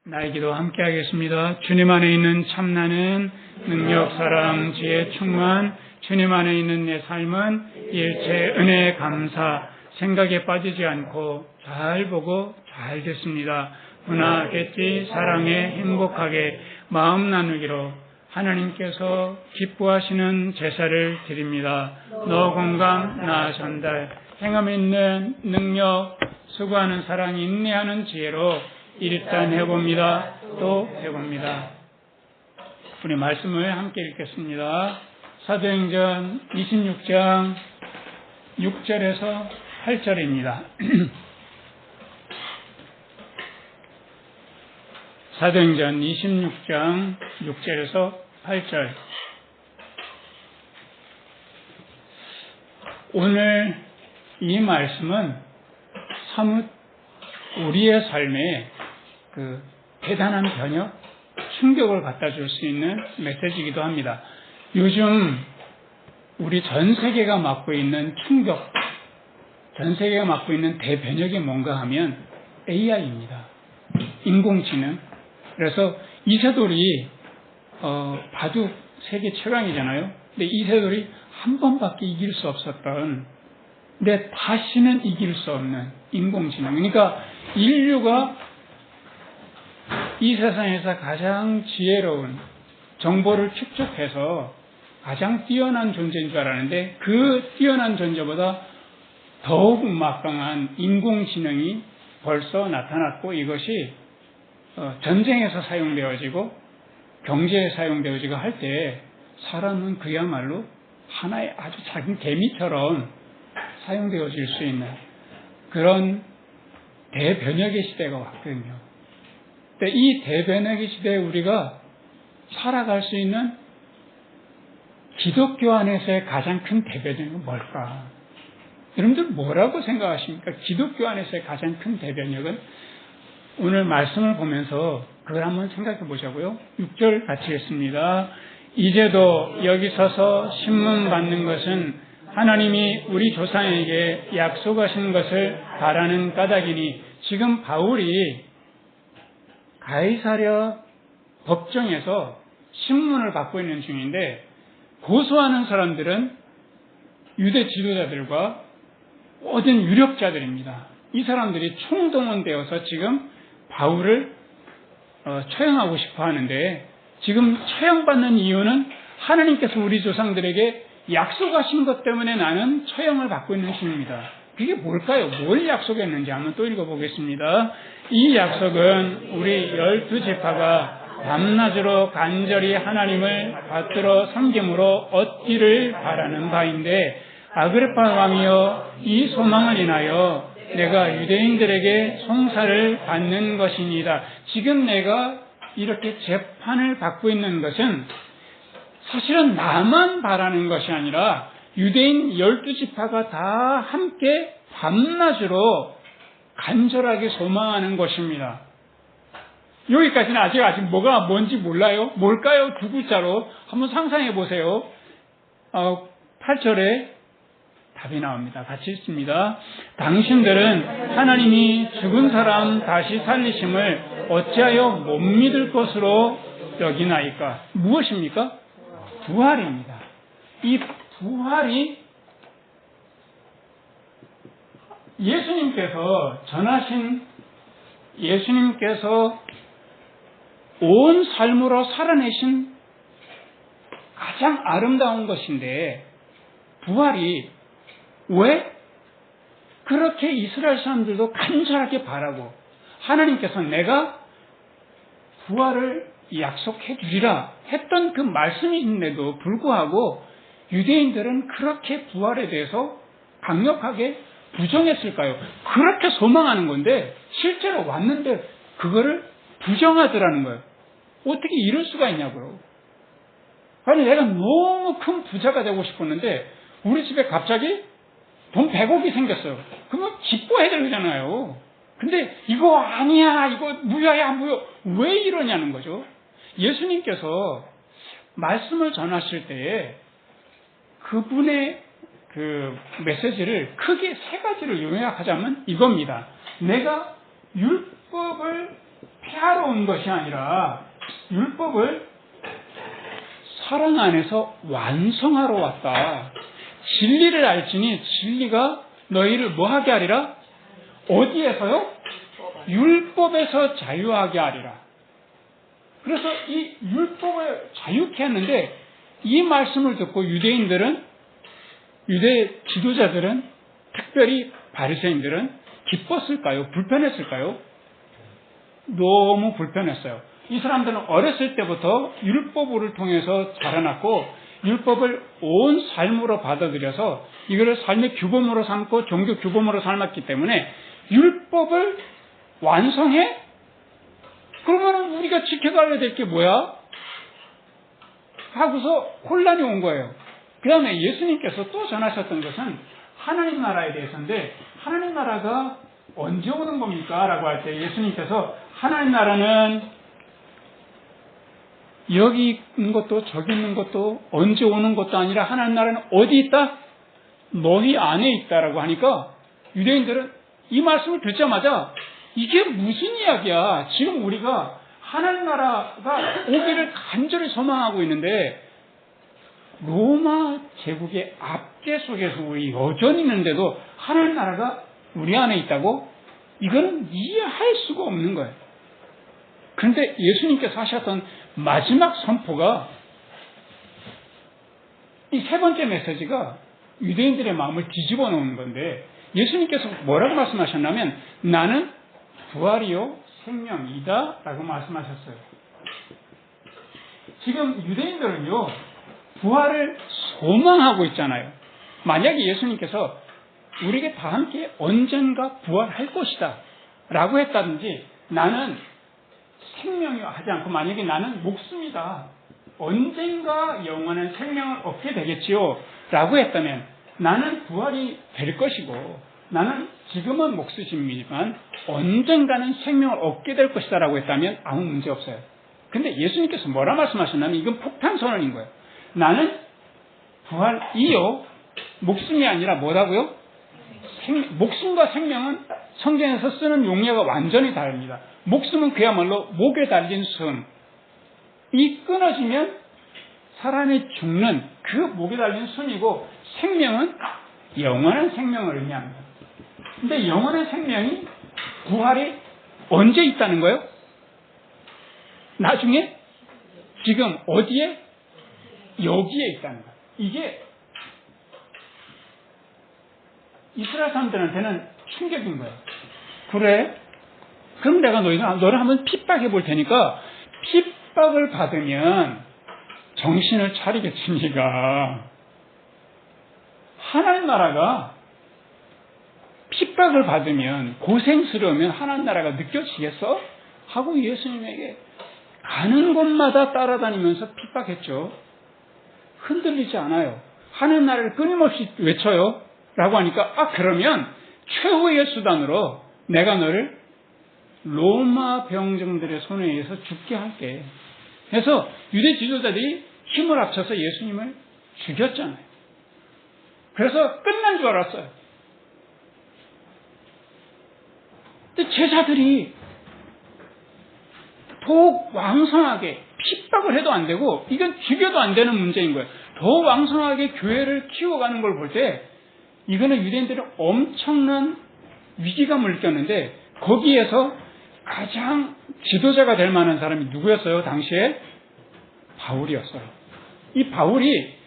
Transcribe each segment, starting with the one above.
나의 기도 함께 하겠습니다. 주님 안에 있는 참나는 능력, 사랑, 지혜, 충만. 주님 안에 있는 내 삶은 일체 은혜, 감사, 생각에 빠지지 않고 잘 보고 잘 됐습니다. 문화겠지, 사랑에 행복하게 마음 나누기로 하나님께서 기뻐하시는 제사를 드립니다. 너 건강, 나 전달, 행함 있는 능력, 수고하는 사랑, 인내하는 지혜로 일단 해봅니다. 또 해봅니다. 우리 말씀을 함께 읽겠습니다. 사도행전 26장 6절에서 8절입니다. 사도행전 26장 6절에서 8절. 오늘 이 말씀은 사뭇 우리의 삶에 대단한 변혁, 충격을 갖다 줄 수 있는 메시지이기도 합니다. 요즘 우리 전 세계가 맡고 있는 충격, 전 세계가 맡고 있는 대변혁이 뭔가 하면 AI입니다. 인공지능. 그래서 이세돌이 바둑 세계 최강이잖아요. 근데 이세돌이 한 번밖에 이길 수 없었던, 근데 다시는 이길 수 없는 인공지능. 그러니까 인류가 이 세상에서 가장 지혜로운, 정보를 축적해서 가장 뛰어난 존재인 줄 알았는데 그 뛰어난 존재보다 더욱 막강한 인공지능이 벌써 나타났고, 이것이 전쟁에서 사용되어지고 경제에 사용되어지고 할 때 사람은 그야말로 하나의 아주 작은 개미처럼 사용되어질 수 있는 그런 대변혁의 시대가 왔거든요. 근데 이 대변혁의 시대에 우리가 살아갈 수 있는 기독교 안에서의 가장 큰 대변혁은 뭘까? 여러분들 뭐라고 생각하십니까? 기독교 안에서의 가장 큰 대변혁은? 오늘 말씀을 보면서 그걸 한번 생각해 보자고요. 6절 같이 읽습니다. 이제도 여기 서서 신문 받는 것은 하나님이 우리 조상에게 약속하신 것을 바라는 까닭이니, 지금 바울이 가이사랴 법정에서 신문을 받고 있는 중인데, 고소하는 사람들은 유대 지도자들과 모든 유력자들입니다. 이 사람들이 총동원되어서 지금 바울을 처형하고 싶어 하는데, 지금 처형받는 이유는 하나님께서 우리 조상들에게 약속하신 것 때문에 나는 처형을 받고 있는 중입니다. 그게 뭘까요? 뭘 약속했는지 한번 또 읽어보겠습니다. 이 약속은 우리 12지파가 밤낮으로 간절히 하나님을 받들어 섬김으로 얻기를 바라는 바인데, 아그리파 왕이여, 이 소망을 인하여 내가 유대인들에게 송사를 받는 것입니다. 지금 내가 이렇게 재판을 받고 있는 것은 사실은 나만 바라는 것이 아니라 유대인 12지파가 다 함께 밤낮으로 간절하게 소망하는 것입니다. 여기까지는 아직 뭐가 뭔지 몰라요. 뭘까요? 두 글자로 한번 상상해 보세요. 8절에 답이 나옵니다. 같이 읽습니다. 당신들은 하나님이 죽은 사람 다시 살리심을 어찌하여 못 믿을 것으로 여기나이까? 무엇입니까? 부활입니다. 이 부활이 예수님께서 전하신, 예수님께서 온 삶으로 살아내신 가장 아름다운 것인데, 부활이 왜 그렇게 이스라엘 사람들도 간절하게 바라고, 하나님께서 내가 부활을 약속해 주리라 했던 그 말씀인데도 불구하고 유대인들은 그렇게 부활에 대해서 강력하게 부정했을까요? 그렇게 소망하는 건데 실제로 왔는데 그거를 부정하더라는 거예요. 어떻게 이럴 수가 있냐고요. 아니, 내가 너무 큰 부자가 되고 싶었는데 우리 집에 갑자기 돈 100억이 생겼어요. 그러면 기뻐해야 되잖아요. 근데 이거 아니야, 이거 무효야, 무효. 왜 이러냐는 거죠. 예수님께서 말씀을 전하실 때에 그분의 그 메시지를 크게 세 가지를 요약하자면 이겁니다. 내가 율법을 폐하러 온 것이 아니라 율법을 사랑 안에서 완성하러 왔다. 진리를 알지니 진리가 너희를 뭐하게 하리라? 어디에서요? 율법에서 자유하게 하리라. 그래서 이 율법을 자유케 했는데 이 말씀을 듣고 유대 지도자들은, 특별히 바리새인들은 기뻤을까요? 불편했을까요? 너무 불편했어요. 이 사람들은 어렸을 때부터 율법을 통해서 자라났고 율법을 온 삶으로 받아들여서 이거를 삶의 규범으로 삼고 종교 규범으로 삼았기 때문에 율법을 완성해? 그러면 우리가 지켜가야 될 게 뭐야? 하고서 혼란이 온 거예요. 그 다음에 예수님께서 또 전하셨던 것은 하나님 나라에 대해서인데, 하나님 나라가 언제 오는 겁니까? 라고 할 때 예수님께서 하나님 나라는 여기 있는 것도 저기 있는 것도 언제 오는 것도 아니라 하나님 나라는 어디 있다? 너희 안에 있다라고 하니까 유대인들은 이 말씀을 듣자마자 이게 무슨 이야기야? 지금 우리가 하나님 나라가 오기를 간절히 소망하고 있는데 로마 제국의 압제 속에서 우리 여전히 있는데도 하나님 나라가 우리 안에 있다고? 이거는 이해할 수가 없는 거예요. 그런데 예수님께서 하셨던 마지막 선포가, 이 세 번째 메시지가 유대인들의 마음을 뒤집어 놓은 건데, 예수님께서 뭐라고 말씀하셨냐면 나는 부활이요 생명이다 라고 말씀하셨어요. 지금 유대인들은요 부활을 소망하고 있잖아요. 만약에 예수님께서 우리에게 다 함께 언젠가 부활할 것이다 라고 했다든지, 나는 생명이요 하지 않고 만약에 나는 목숨이다, 언젠가 영원한 생명을 얻게 되겠지요 라고 했다면, 나는 부활이 될 것이고 나는 지금은 목숨이지만 언젠가는 생명을 얻게 될 것이다 라고 했다면 아무 문제 없어요. 근데 예수님께서 뭐라 말씀하셨냐면 이건 폭탄 선언인 거예요. 나는 부활이요 목숨이 아니라 뭐라고요? 목숨과 생명은 성경에서 쓰는 용례가 완전히 다릅니다. 목숨은 그야말로 목에 달린 숨, 이 끊어지면 사람이 죽는 그 목에 달린 숨이고, 생명은 영원한 생명을 의미합니다. 근데 영원한 생명이, 부활이 언제 있다는 거예요? 나중에? 지금 어디에? 여기에 있다는 거예요. 이게 이스라엘 사람들한테는 충격인 거예요. 그래? 그럼 내가 너를 한번 핍박해 볼 테니까 핍박을 받으면 정신을 차리겠지 네가. 하나님 나라가 핍박을 받으면, 고생스러우면 하나님 나라가 느껴지겠어? 하고 예수님에게 가는 곳마다 따라다니면서 핍박했죠. 흔들리지 않아요. 하나님 나라를 끊임없이 외쳐요 라고 하니까, 그러면 최후의 수단으로 내가 너를 로마 병정들의 손에 의해서 죽게 할게. 그래서 유대 지도자들이 힘을 합쳐서 예수님을 죽였잖아요. 그래서 끝난 줄 알았어요. 근데 제자들이 더욱 왕성하게, 핍박을 해도 안 되고 이건 죽여도 안 되는 문제인 거예요. 더 왕성하게 교회를 키워가는 걸 볼 때 이거는 유대인들은 엄청난 위기감을 느꼈는데, 거기에서 가장 지도자가 될 만한 사람이 누구였어요? 당시에 바울이었어요. 이 바울이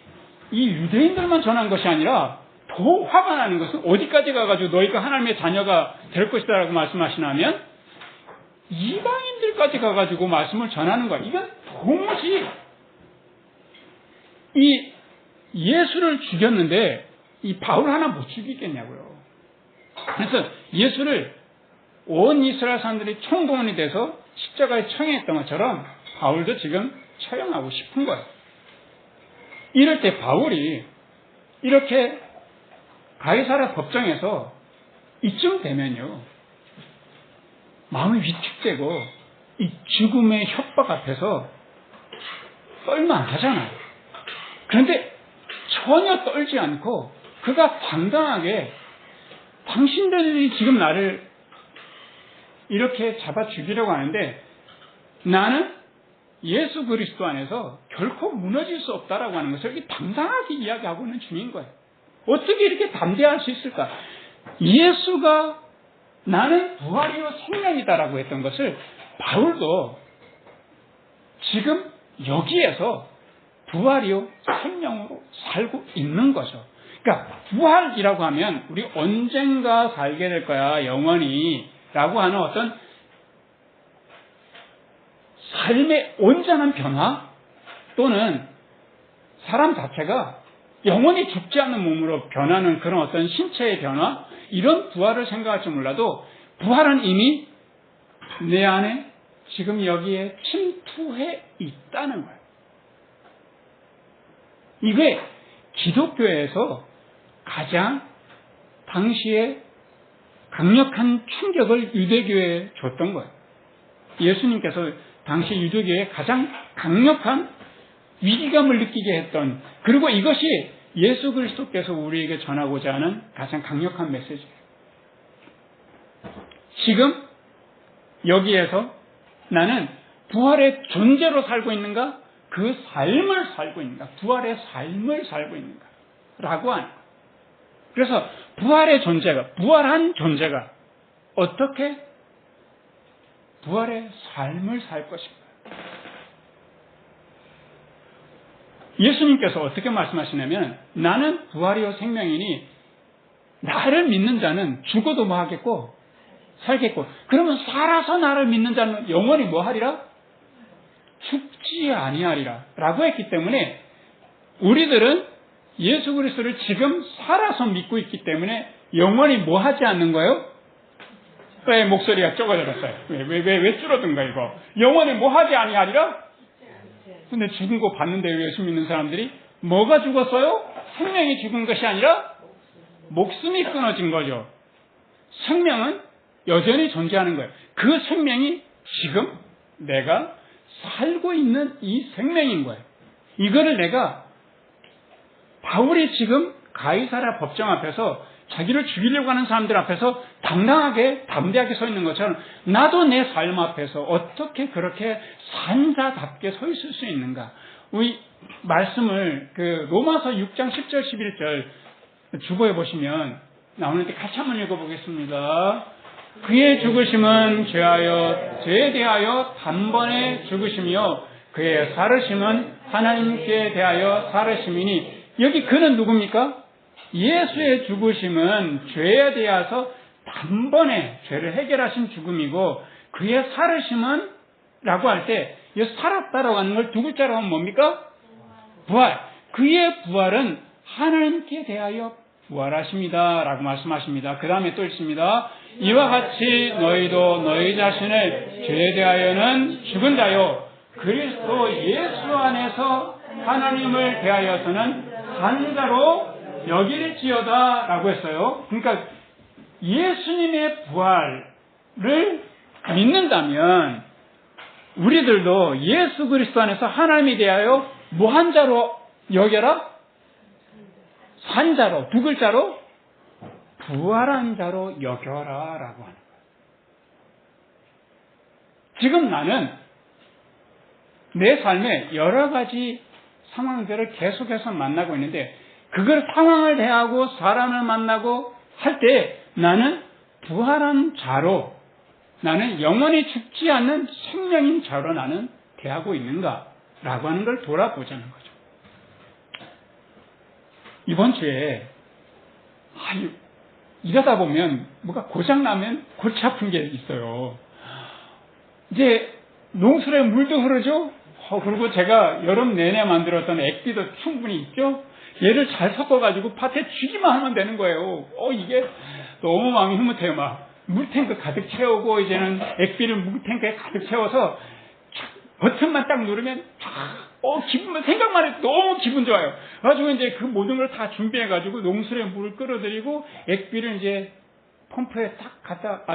이 유대인들만 전한 것이 아니라 더 화가 나는 것은, 어디까지 가가지고 너희가 하나님의 자녀가 될 것이다 라고 말씀하시냐면 이방인들까지 가가지고 말씀을 전하는 거야. 이건 도무지, 이 예수를 죽였는데 이 바울 하나 못 죽이겠냐고요. 그래서 예수를 온 이스라엘 사람들이 총동원이 돼서 십자가에 처형했던 것처럼 바울도 지금 처형하고 싶은 거예요. 이럴 때 바울이 이렇게 가이사랴 법정에서 이쯤 되면요 마음이 위축되고 이 죽음의 협박 앞에서 떨만하잖아요. 그런데 전혀 떨지 않고 그가 당당하게, 당신들이 지금 나를 이렇게 잡아 죽이려고 하는데 나는 예수 그리스도 안에서 결코 무너질 수 없다라고 하는 것을 이렇게 당당하게 이야기하고 있는 중인 거예요. 어떻게 이렇게 담대할 수 있을까? 예수가 나는 부활이요 생명이다라고 했던 것을 바울도 지금 여기에서 부활이요 생명으로 살고 있는 거죠. 그러니까 부활이라고 하면 우리 언젠가 살게 될 거야 영원히 라고 하는 어떤 삶의 온전한 변화 또는 사람 자체가 영원히 죽지 않는 몸으로 변하는 그런 어떤 신체의 변화 이런 부활을 생각할지 몰라도 부활은 이미 내 안에 지금 여기에 침투해 있다는 거예요. 이게 기독교에서 가장 당시에 강력한 충격을 유대교에 줬던 거예요. 예수님께서 당시 유대교에 가장 강력한 위기감을 느끼게 했던, 그리고 이것이 예수 그리스도께서 우리에게 전하고자 하는 가장 강력한 메시지예요. 지금 여기에서 나는 부활의 존재로 살고 있는가? 그 삶을 살고 있는가? 부활의 삶을 살고 있는가? 라고 하는 거예요. 그래서 부활의 존재가, 부활한 존재가 어떻게 부활의 삶을 살 것인가? 예수님께서 어떻게 말씀하시냐면 나는 부활이요 생명이니 나를 믿는 자는 죽어도 뭐 하겠고 살겠고, 그러면 살아서 나를 믿는 자는 영원히 뭐 하리라? 죽지 아니하리라 라고 했기 때문에 우리들은 예수 그리스도를 지금 살아서 믿고 있기 때문에 영원히 뭐 하지 않는 거예요? 왜 목소리가 좁아졌어요? 왜 줄어든가 이거? 영원히 뭐 하지 아니하리라? 근데 죽은 거 봤는데 왜 예수 믿는 사람들이 뭐가 죽었어요? 생명이 죽은 것이 아니라 목숨이 끊어진 거죠. 생명은 여전히 존재하는 거예요. 그 생명이 지금 내가 살고 있는 이 생명인 거예요. 이거를 내가 바울이 지금 가이사랴 법정 앞에서 자기를 죽이려고 하는 사람들 앞에서 당당하게 담대하게 서 있는 것처럼 나도 내 삶 앞에서 어떻게 그렇게 산자답게 서 있을 수 있는가? 우리 말씀을 로마서 6장 10절 11절 주보에 보시면 나오는데 같이 한번 읽어보겠습니다. 그의 죽으심은 죄에 대하여 단번에 죽으심이요 그의 살으심은 하나님께 대하여 살으심이니, 여기 그는 누굽니까? 예수의 죽으심은 죄에 대해서 단번에 죄를 해결하신 죽음이고, 그의 살으심은 라고 할 때 살았다라고 하는 걸 두 글자로 하면 뭡니까? 부활. 그의 부활은 하나님께 대하여 부활하십니다 라고 말씀하십니다. 그 다음에 또 있습니다. 이와 같이 너희도 너희 자신을 죄에 대하여는 죽은 자요 그리스도 예수 안에서 하나님을 대하여서는 산 자로 여길지어다 라고 했어요. 그러니까 예수님의 부활을 믿는다면 우리들도 예수 그리스도 안에서 하나님에 대하여 뭐한 자로 여겨라? 산 자로, 두 글자로 부활한 자로 여겨라 라고 하는 거예요. 지금 나는 내 삶에 여러 가지 상황들을 계속해서 만나고 있는데 그걸 상황을 대하고 사람을 만나고 할 때 나는 부활한 자로, 나는 영원히 죽지 않는 생명인 자로 나는 대하고 있는가라고 하는 걸 돌아보자는 거죠. 이번 주에 이러다 보면 뭐가 고장나면 골치 아픈 게 있어요. 이제 농술에 물도 흐르죠. 그리고 제가 여름 내내 만들었던 액비도 충분히 있죠. 얘를 잘 섞어가지고 밭에 주기만 하면 되는 거예요. 이게 너무 마음이 흐뭇해요. 막 물탱크 가득 채우고 이제는 액비를 물탱크에 가득 채워서 버튼만 딱 누르면 생각만 해도 너무 기분 좋아요. 그래가지고 이제 그 모든 걸 다 준비해가지고 농술에 물을 끌어들이고 액비를 이제 펌프에 딱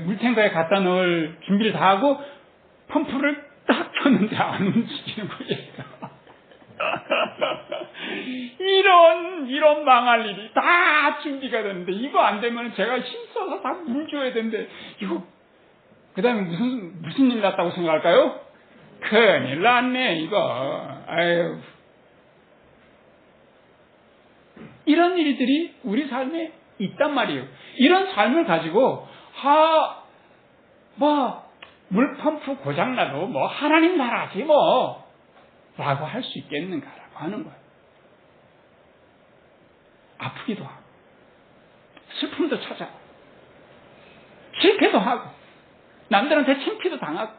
물탱크에 갖다 넣을 준비를 다 하고 펌프를 딱 켰는데 안 움직이는 거예요. 이런 망할 일이 다 준비가 됐는데 이거 안 되면 제가 힘써서 다 물 줘야 되는데 이거 그 다음에 무슨 일 났다고 생각할까요? 큰일 났네, 이거. 아유. 이런 일들이 우리 삶에 있단 말이에요. 이런 삶을 가지고, 물펌프 고장나도 하나님 나라지 라고 할 수 있겠는가라고 하는 거예요. 아프기도 하고, 슬픔도 찾아오고, 실패도 하고, 남들한테 창피도 당하고,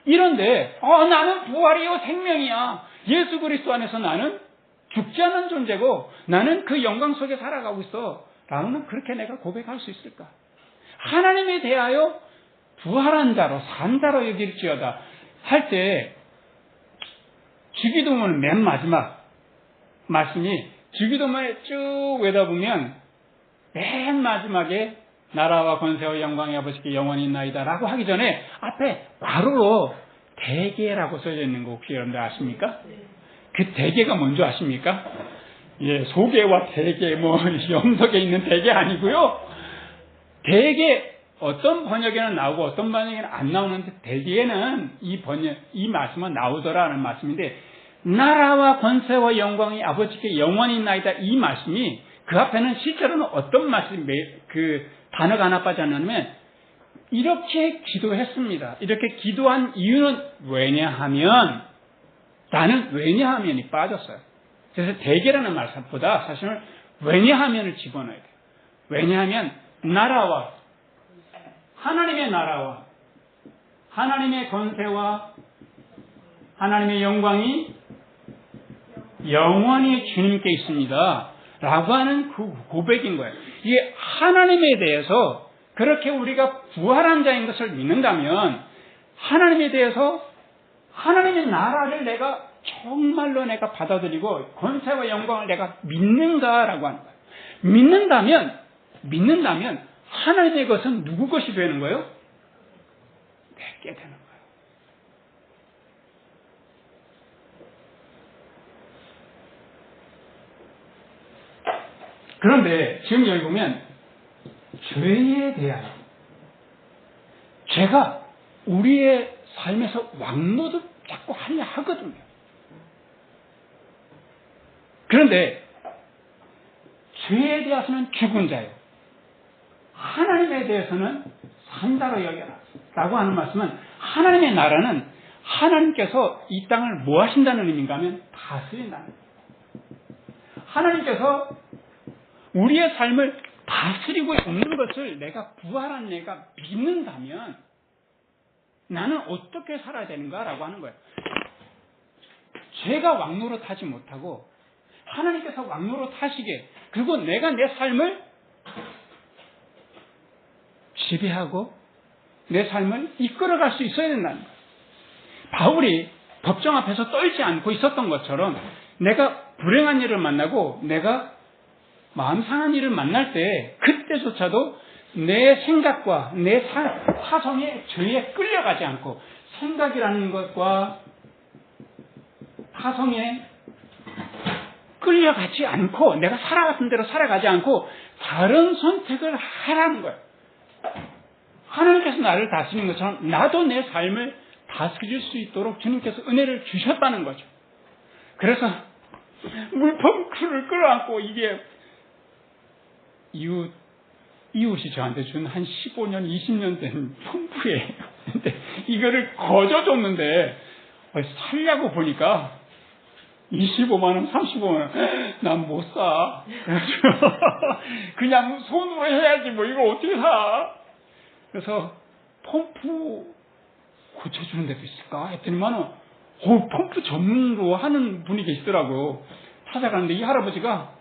이런데, 나는 부활이요, 생명이야. 예수 그리스도 안에서 나는 죽지 않은 존재고, 나는 그 영광 속에 살아가고 있어. 라고는 그렇게 내가 고백할 수 있을까? 하나님에 대하여 부활한 자로, 산 자로 여길지어다. 할 때, 주기도문 맨 마지막 말씀이, 주기도문에 쭉 외다보면, 맨 마지막에, 나라와 권세와 영광의 아버지께 영원히 있나이다 라고 하기 전에 앞에 괄호로 대계라고 써져 있는 거 혹시 여러분들 아십니까? 그 대계가 뭔지 아십니까? 예, 소계와 대계, 염석에 있는 대계 아니고요. 대계, 어떤 번역에는 나오고 어떤 번역에는 안 나오는데 대개는 이 말씀은 나오더라는 말씀인데, 나라와 권세와 영광이 아버지께 영원히 있나이다 이 말씀이 그 앞에는 실제로는 어떤 말씀이 단어가 하나 빠지 않냐면, 이렇게 기도했습니다. 이렇게 기도한 이유는 왜냐하면이 빠졌어요. 그래서 대개라는 말보다 사실은 왜냐하면을 집어넣어야 돼요. 왜냐하면 하나님의 나라와 하나님의 권세와 하나님의 영광이 영원히 주님께 있습니다. 라고 하는 그 고백인 거예요. 이게 하나님에 대해서 그렇게 우리가 부활한 자인 것을 믿는다면, 하나님에 대해서 하나님의 나라를 정말로 내가 받아들이고 권세와 영광을 내가 믿는가라고 하는 거예요. 믿는다면 하나님의 것은 누구 것이 되는 거예요? 내게 되는 거예요. 그런데 지금 여기 보면 죄에 대하여, 죄가 우리의 삶에서 왕노릇 자꾸 하려 하거든요. 그런데 죄에 대해서는 죽은 자요, 하나님에 대해서는 산자로 여겨라 라고 하는 말씀은, 하나님의 나라는 하나님께서 이 땅을 뭐 하신다는 의미인가 하면 다스린다는 거예요. 하나님께서 우리의 삶을 다스리고 있는 것을 부활한 내가 믿는다면 나는 어떻게 살아야 되는가라고 하는 거예요. 죄가 왕노릇 하지 못하고 하나님께서 왕노릇 하시게, 그리고 내가 내 삶을 지배하고 내 삶을 이끌어갈 수 있어야 된다는 거예요. 바울이 법정 앞에서 떨지 않고 있었던 것처럼, 내가 불행한 일을 만나고 내가 마음 상한 일을 만날 때 그때조차도 내 생각과 내 사성의 죄에 끌려가지 않고, 생각이라는 것과 사성에 끌려가지 않고, 내가 살아갔던 대로 살아가지 않고 다른 선택을 하라는 거예요. 하나님께서 나를 다스리는 것처럼 나도 내 삶을 다스릴 수 있도록 주님께서 은혜를 주셨다는 거죠. 그래서 물펌프를 끌어안고, 이게 이웃이 저한테 준 한 15년, 20년 된 펌프예요. 근데 이거를 거저줬는데 살려고 보니까 25만원, 35만원, 난 못 사. 그냥 손으로 해야지 이거 어떻게 사. 그래서 펌프 고쳐주는 데도 있을까 했더니만은 펌프 전문으로 하는 분이 계시더라고요. 찾아가는데 이 할아버지가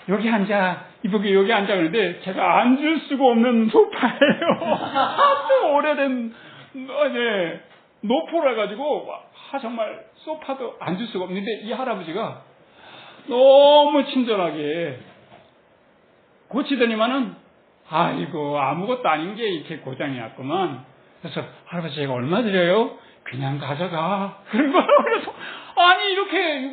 여기 앉아, 여기 앉아 그러는데 제가 앉을 수가 없는 소파예요. 아주 오래된 노포라 가지고 정말 소파도 앉을 수가 없는데 이 할아버지가 너무 친절하게 고치더니만은, 아이고 아무것도 아닌 게 이렇게 고장이 났구만. 그래서 할아버지 제가 얼마 드려요? 그냥 가져가. 그런 거예요. 그래서 아니 이렇게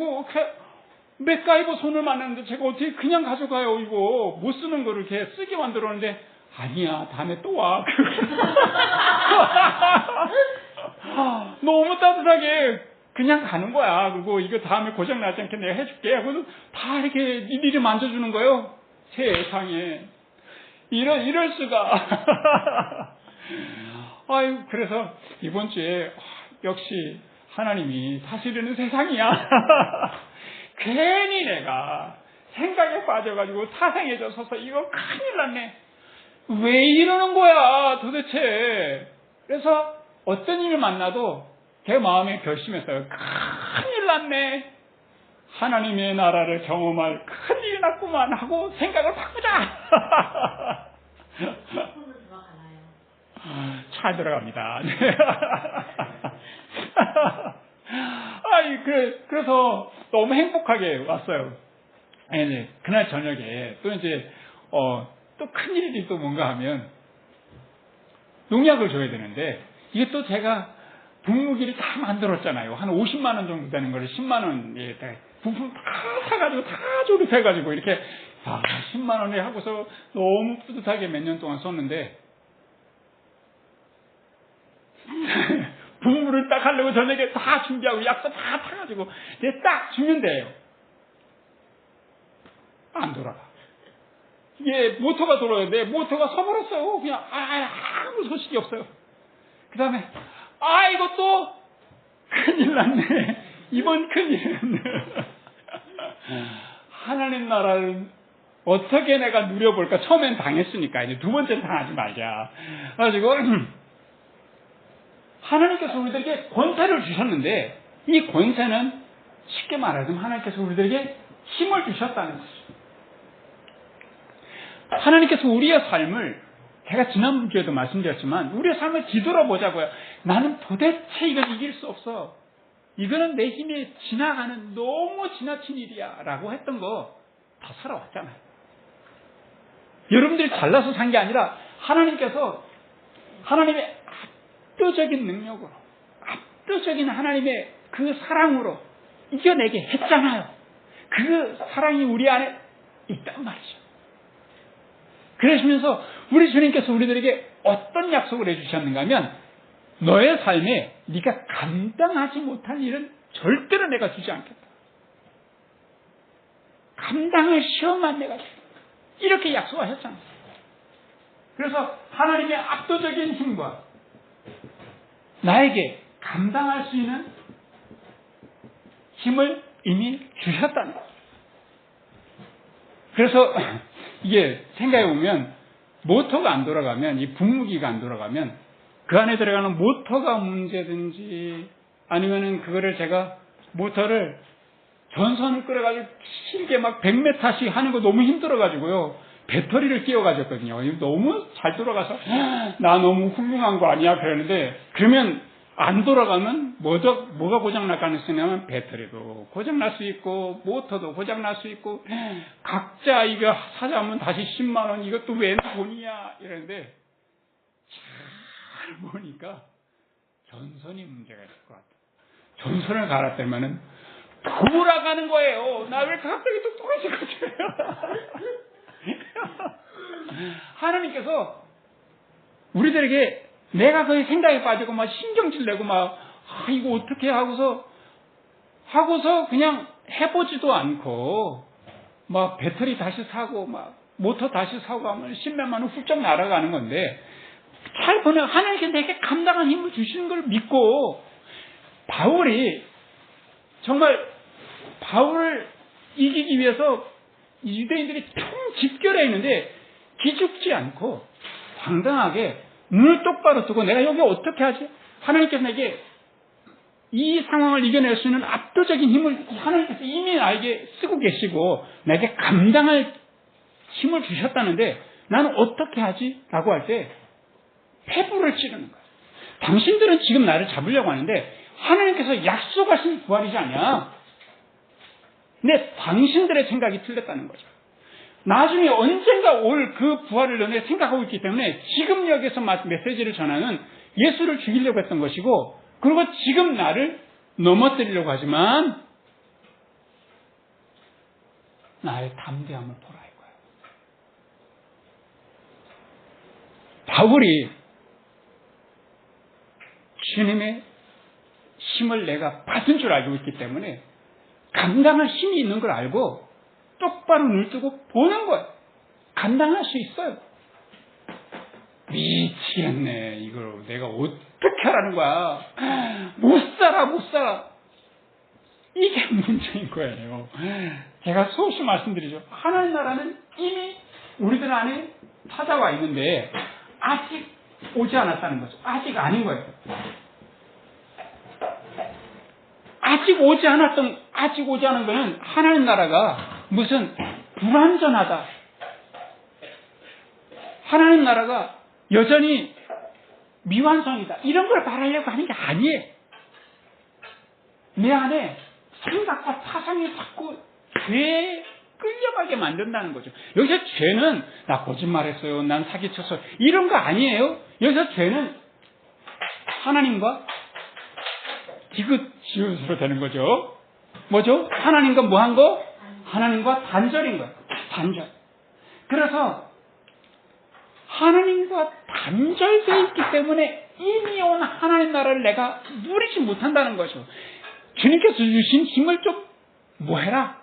맥가이버 손을 만났는데 제가 어떻게 그냥 가져가요? 이거 못 쓰는 거를 이렇게 쓰게 만들었는데, 아니야, 다음에 또 와. 너무 따뜻하게 그냥 가는 거야. 그리고 이거 다음에 고장 나지 않게 내가 해줄게. 하고서 다 이렇게 일일이 만져주는 거예요. 세상에. 이럴 수가. 아유, 그래서 이번 주에 역시 하나님이 다스리는 세상이야. 괜히 내가 생각에 빠져가지고 타성해져서 이거 큰일 났네. 왜 이러는 거야 도대체. 그래서 어떤 일을 만나도 제 마음에 결심했어요. 큰일 났네. 하나님의 나라를 경험할 큰일이 났구만 하고 생각을 바꾸자. 잘 들어갑니다. 그래서 너무 행복하게 왔어요. 네, 그날 저녁에 또 이제 또 큰일이 또 뭔가 하면 농약을 줘야 되는데 이게 또 제가 분무기를 다 만들었잖아요. 한 50만 원 정도 되는 거를 10만 원에 부품 다 사가지고 다 조립해가지고 이렇게 10만 원에 하고서 너무 뿌듯하게 몇 년 동안 썼는데 분무를 딱 하려고 저녁에 다 준비하고 약서 다 타가지고 이제 딱 주면 돼요. 안 돌아가. 이게 모터가 돌아야 돼. 모터가 서버렸어요. 그냥 아무 소식이 없어요. 그 다음에 이것도 큰일 났네. 이번 큰일은 하나님 나라를 어떻게 내가 누려볼까. 처음엔 당했으니까 이제 두 번째는 당하지 말자. 그래가지고 하나님께서 우리들에게 권세를 주셨는데 이 권세는 쉽게 말하자면 하나님께서 우리들에게 힘을 주셨다는 거죠. 하나님께서 우리의 삶을, 제가 지난주에도 말씀드렸지만 우리의 삶을 뒤돌아보자고요. 나는 도대체 이걸 이길 수 없어. 이거는 내 힘에 지나가는 너무 지나친 일이야 라고 했던 거 다 살아왔잖아요. 여러분들이 잘나서 산 게 아니라 하나님께서 하나님의 압도적인 능력으로, 압도적인 하나님의 그 사랑으로 이겨내게 했잖아요. 그 사랑이 우리 안에 있단 말이죠. 그러시면서 우리 주님께서 우리들에게 어떤 약속을 해주셨는가 하면 너의 삶에 네가 감당하지 못할 일은 절대로 내가 주지 않겠다. 감당할 시험만 내가 주겠다. 이렇게 약속하셨잖아요. 그래서 하나님의 압도적인 힘과 나에게 감당할 수 있는 힘을 이미 주셨다는 거예요. 그래서 이게 생각해 보면 모터가 안 돌아가면, 이 분무기가 안 돌아가면 그 안에 들어가는 모터가 문제든지 아니면은 그거를 제가 모터를 전선을 끌어가지고 길게 막 100m씩 하는 거 너무 힘들어가지고요. 배터리를 끼워가졌거든요. 너무 잘 돌아가서 나 너무 훌륭한 거 아니야 그러는데 그러면 안 돌아가면 뭐가 고장날 가능성이 있냐면 배터리도 고장날 수 있고 모터도 고장날 수 있고 각자 이거 사자면 다시 10만 원 이것도 왜 돈이야 이러는데 잘 보니까 전선이 문제가 있을 것 같아요. 전선을 갈았다면은 돌아가는 거예요. 나 왜 갑자기 똑똑해질 것 같아요. 하나님께서 우리들에게 내가 거의 생각에 빠지고 막 신경질 내고 막 이거 어떻게 하고서 그냥 해보지도 않고 막 배터리 다시 사고 막 모터 다시 사고 하면 10몇만 원 훌쩍 날아가는 건데 잘 보면 하나님께 내게 감당한 힘을 주시는 걸 믿고 바울이 정말 바울을 이기기 위해서 유대인들이 총 집결해 있는데 기죽지 않고 당당하게 눈을 똑바로 뜨고 내가 여기 어떻게 하지? 하나님께서 내게 이 상황을 이겨낼 수 있는 압도적인 힘을 하나님께서 이미 나에게 쓰고 계시고 내게 감당할 힘을 주셨다는데 나는 어떻게 하지? 라고 할 때 패부를 찌르는 거예요. 당신들은 지금 나를 잡으려고 하는데 하나님께서 약속하신 부활이지 않냐? 근데 당신들의 생각이 틀렸다는 거죠. 나중에 언젠가 올 그 부활을 너네 생각하고 있기 때문에 지금 여기서 메시지를 전하는 예수를 죽이려고 했던 것이고 그리고 지금 나를 넘어뜨리려고 하지만 나의 담대함을 보라 이거예요. 바울이 주님의 힘을 내가 받은 줄 알고 있기 때문에 감당할 힘이 있는 걸 알고 똑바로 눈을 뜨고 보는 거예요. 감당할 수 있어요. 미치겠네. 이걸 내가 어떻게 하라는 거야. 못 살아. 이게 문제인 거예요. 제가 수없이 말씀드리죠. 하나님 나라는 이미 우리들 안에 찾아와 있는데 아직 오지 않았다는 거죠. 아직 아닌 거예요. 아직 오지 않은 거는 하나님 나라가 무슨 불완전하다. 하나님 나라가 여전히 미완성이다. 이런 걸 말하려고 하는 게 아니에요. 내 안에 생각과 사상이 자꾸 죄에 끌려가게 만든다는 거죠. 여기서 죄는 나 거짓말했어요. 난 사기쳤어요. 이런 거 아니에요. 여기서 죄는 하나님과 디귿지읒으로 되는 거죠. 뭐죠? 하나님과 뭐 한 거? 하나님과 단절인 거예요. 단절. 그래서 하나님과 단절되어 있기 때문에 이미 온 하나님 나라를 내가 누리지 못한다는 거죠. 주님께서 주신 힘을 좀 뭐 해라?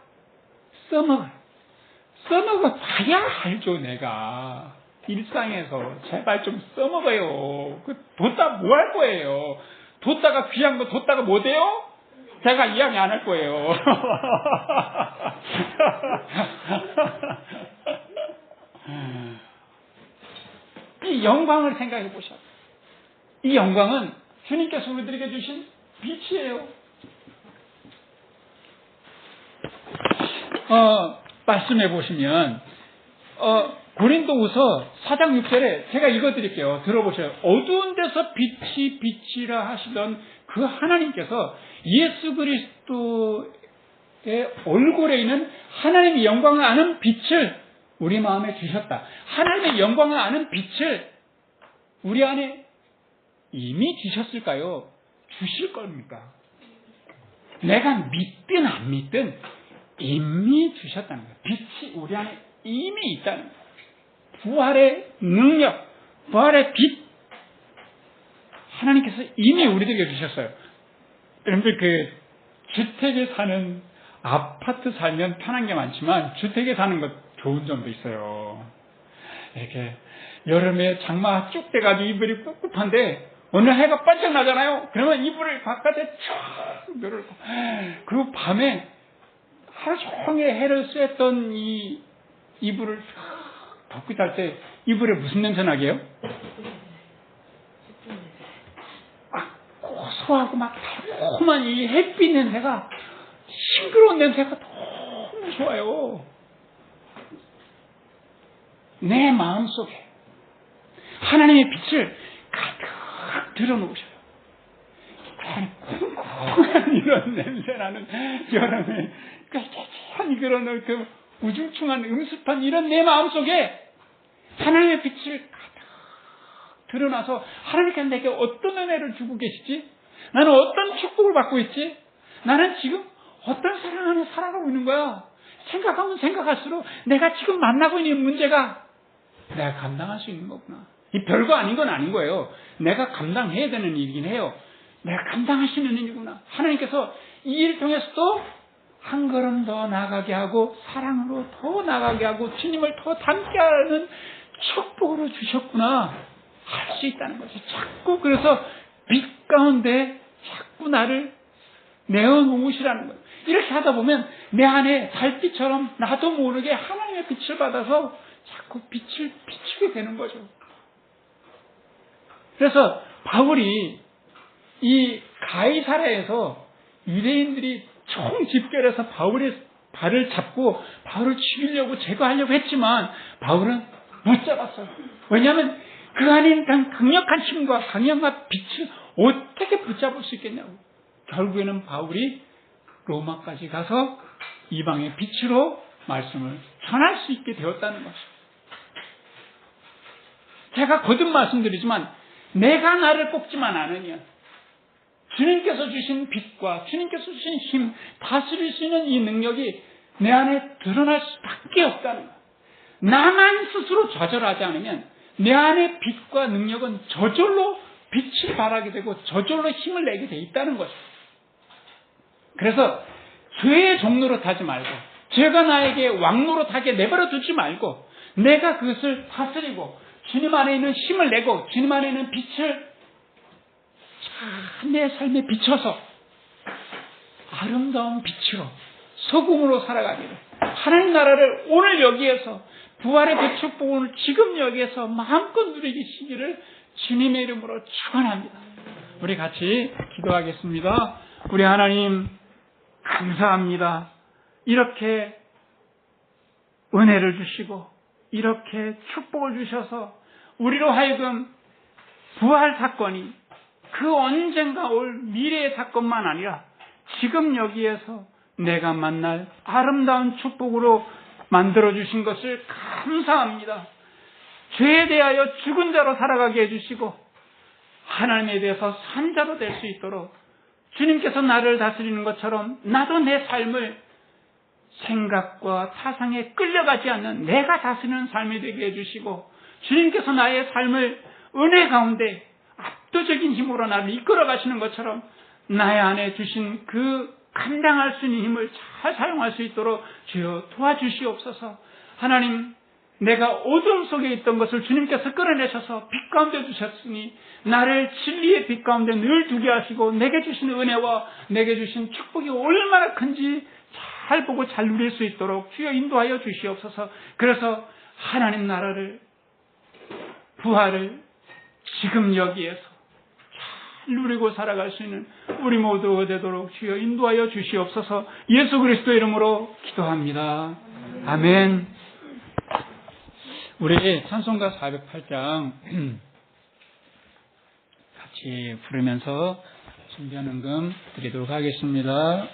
써먹어 봐야 알죠. 내가 일상에서 제발 좀 써먹어요. 뒀다 뭐 할 거예요? 뒀다가 귀한 거 뒀다가 뭐 돼요? 제가 이야기 안 할 거예요. 이 영광을 생각해 보셔. 이 영광은 주님께서 우리들에게 주신 빛이에요. 말씀해 보시면 고린도후서 4장 6절에 제가 읽어드릴게요. 들어보세요. 어두운 데서 빛이라 하시던 그 하나님께서 예수 그리스도의 얼굴에 있는 하나님의 영광을 아는 빛을 우리 마음에 주셨다. 하나님의 영광을 아는 빛을 우리 안에 이미 주셨을까요? 주실 겁니까? 내가 믿든 안 믿든 이미 주셨다는 거예요. 빛이 우리 안에 이미 있다는 거예요. 부활의 능력, 부활의 빛, 하나님께서 이미 우리들에게 주셨어요. 여러분들 주택에 사는, 아파트 살면 편한 게 많지만 주택에 사는 것 좋은 점도 있어요. 이렇게 여름에 장마 쭉 돼가지고 이불이 꿉꿉한데 어느 해가 반짝 나잖아요. 그러면 이불을 바깥에 쫙 열어놓고, 그리고 밤에 하루 종일 해를 쐈던 이 이불을 덮고 잘 때 이불에 무슨 냄새 나게요? 고소하고 막 달콤한 이 햇빛 냄새가, 싱그러운 냄새가 너무 좋아요. 내 마음속에 하나님의 빛을 가득 들어놓으셔요. 콩콩한 이런 냄새나는 여름에 깨끗한 그런 그 우중충한 음습한 이런 내 마음속에 하나님의 빛을 가득 드러나서 하나님께서 내게 어떤 은혜를 주고 계시지? 나는 어떤 축복을 받고 있지? 나는 지금 어떤 사랑 안에 살아가고 있는 거야? 생각하면 생각할수록 내가 지금 만나고 있는 문제가 내가 감당할 수 있는 거구나. 이 별거 아닌 건 아닌 거예요. 내가 감당해야 되는 일이긴 해요. 내가 감당할 수 있는 일이구나. 하나님께서 이 일을 통해서도 한 걸음 더 나가게 하고 사랑으로 더 나가게 하고 주님을 더 닮게 하는 축복으로 주셨구나 할 수 있다는 거죠. 자꾸 그래서 빛 가운데 자꾸 나를 내어놓으시라는 거예요. 이렇게 하다 보면 내 안에 달빛처럼 나도 모르게 하나님의 빛을 받아서 자꾸 빛을 비추게 되는 거죠. 그래서 바울이 이 가이사랴에서 유대인들이 총 집결해서 바울의 발을 잡고 바울을 죽이려고 제거하려고 했지만 바울은 못 잡았어요. 왜냐하면 그 안에 있는 강력한 힘과 강력한 빛을 어떻게 붙잡을 수 있겠냐고. 결국에는 바울이 로마까지 가서 이방의 빛으로 말씀을 전할 수 있게 되었다는 것이죠. 제가 거듭 말씀드리지만 내가 나를 뽑지만 않으면 주님께서 주신 빛과 주님께서 주신 힘, 다스릴 수 있는 이 능력이 내 안에 드러날 수밖에 없다는 거예요. 나만 스스로 좌절하지 않으면, 내 안의 빛과 능력은 저절로 빛을 발하게 되고 저절로 힘을 내게 돼 있다는 것이에요. 그래서 죄의 종로로 타지 말고, 죄가 나에게 왕노로 타게 내버려 두지 말고, 내가 그것을 다스리고 주님 안에 있는 힘을 내고 주님 안에 있는 빛을 내 삶에 비춰서 아름다운 빛으로 소금으로 살아가기를, 하나님 나라를 오늘 여기에서, 부활의 그 축복을 지금 여기에서 마음껏 누리시기를 주님의 이름으로 축원합니다. 우리 같이 기도하겠습니다. 우리 하나님 감사합니다. 이렇게 은혜를 주시고 이렇게 축복을 주셔서 우리로 하여금 부활 사건이 그 언젠가 올 미래의 사건만 아니라 지금 여기에서 내가 만날 아름다운 축복으로 만들어주신 것을 감사합니다. 죄에 대하여 죽은 자로 살아가게 해주시고 하나님에 대해서 산 자로 될 수 있도록 주님께서 나를 다스리는 것처럼 나도 내 삶을 생각과 타상에 끌려가지 않는 내가 다스리는 삶이 되게 해주시고, 주님께서 나의 삶을 은혜 가운데 압도적인 힘으로 나를 이끌어 가시는 것처럼 나의 안에 주신 그 감당할 수 있는 힘을 잘 사용할 수 있도록 주여 도와주시옵소서. 하나님, 내가 어둠 속에 있던 것을 주님께서 끌어내셔서 빛 가운데 두셨으니 나를 진리의 빛 가운데 늘 두게 하시고 내게 주신 은혜와 내게 주신 축복이 얼마나 큰지 잘 보고 잘 누릴 수 있도록 주여 인도하여 주시옵소서. 그래서 하나님 나라를, 부활을 지금 여기에서 잘 누리고 살아갈 수 있는 우리 모두가 되도록 주여 인도하여 주시옵소서. 예수 그리스도 이름으로 기도합니다. 아멘. 우리 찬송가 408장 같이 부르면서 준비한 은금 드리도록 하겠습니다.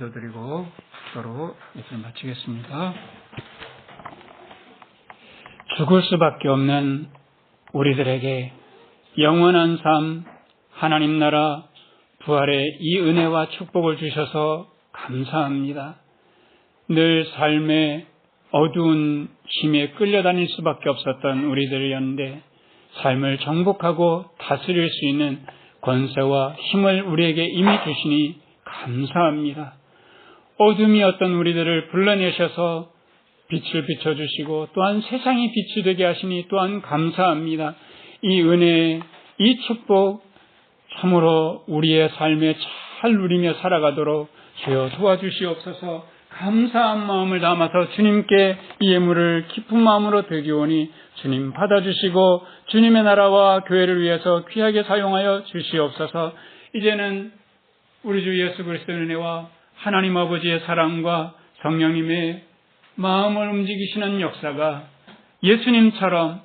기도드리고 기도로 예배를 마치겠습니다. 죽을 수밖에 없는 우리들에게 영원한 삶, 하나님 나라, 부활의 이 은혜와 축복을 주셔서 감사합니다. 늘 삶의 어두운 힘에 끌려다닐 수밖에 없었던 우리들이었는데 삶을 정복하고 다스릴 수 있는 권세와 힘을 우리에게 이미 주시니 감사합니다. 어둠이었던 우리들을 불러내셔서 빛을 비춰주시고 또한 세상이 빛이 되게 하시니 또한 감사합니다. 이 은혜, 이 축복 참으로 우리의 삶에 잘 누리며 살아가도록 주여 도와주시옵소서. 감사한 마음을 담아서 주님께 이 예물을 기쁜 마음으로 드리오니 주님 받아주시고 주님의 나라와 교회를 위해서 귀하게 사용하여 주시옵소서. 이제는 우리 주 예수 그리스도의 은혜와 하나님 아버지의 사랑과 성령님의 마음을 움직이시는 역사가 예수님처럼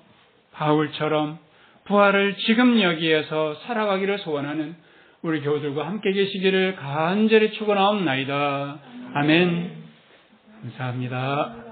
바울처럼 부활을 지금 여기에서 살아가기를 소원하는 우리 교우들과 함께 계시기를 간절히 축원하옵나이다. 아멘. 감사합니다.